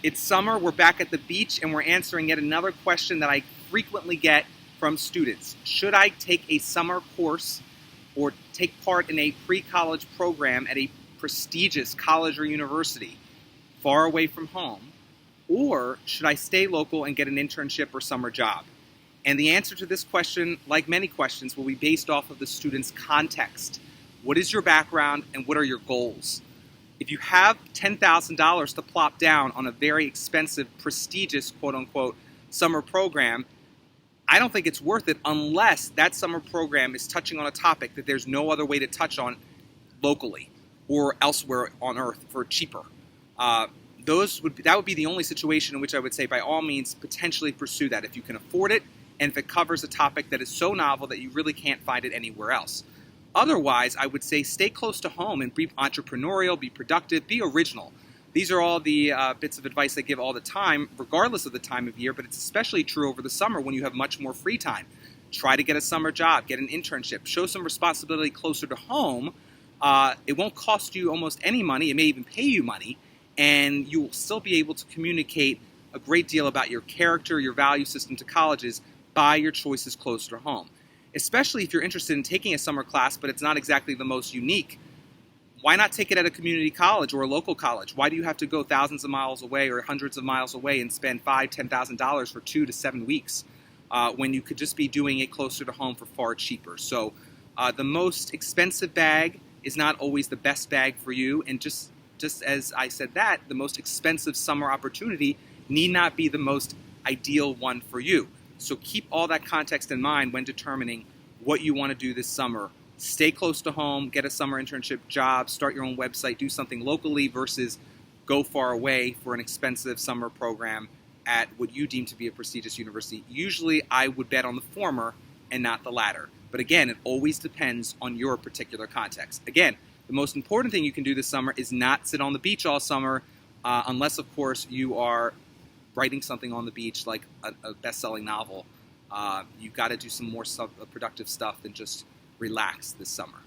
It's summer, we're back at the beach, and we're answering yet another question that I frequently get from students. Should I take a summer course or take part in a pre-college program at a prestigious college or university far away from home? Or should I stay local and get an internship or summer job? And the answer to this question, like many questions, will be based off of the student's context. What is your background and what are your goals? If you have $10,000 to plop down on a very expensive, prestigious, quote-unquote, summer program, I don't think it's worth it unless that summer program is touching on a topic that there's no other way to touch on locally or elsewhere on Earth for cheaper. That would be the only situation in which I would say, by all means, potentially pursue that if you can afford it and if it covers a topic that is so novel that you really can't find it anywhere else. Otherwise, I would say stay close to home and be entrepreneurial, be productive, be original. These are all the bits of advice I give all the time, regardless of the time of year, but it's especially true over the summer when you have much more free time. Try to get a summer job, get an internship, show some responsibility closer to home. It won't cost you almost any money. It may even pay you money, and you will still be able to communicate a great deal about your character, your value system to colleges by your choices closer to home. Especially if you're interested in taking a summer class, but it's not exactly the most unique. Why not take it at a community college or a local college? Why do you have to go thousands of miles away or hundreds of miles away and spend $5,000, $10,000 for 2 to 7 weeks when you could just be doing it closer to home for far cheaper? So the most expensive bag is not always the best bag for you. And just as I said that, the most expensive summer opportunity need not be the most ideal one for you. So keep all that context in mind when determining what you want to do this summer. Stay close to home, get a summer internship job, start your own website, do something locally versus go far away for an expensive summer program at what you deem to be a prestigious university. Usually I would bet on the former and not the latter. But again, it always depends on your particular context. Again, the most important thing you can do this summer is not sit on the beach all summer, unless, of course, you are writing something on the beach like a best-selling novel. You've got to do some more productive stuff than just relax this summer.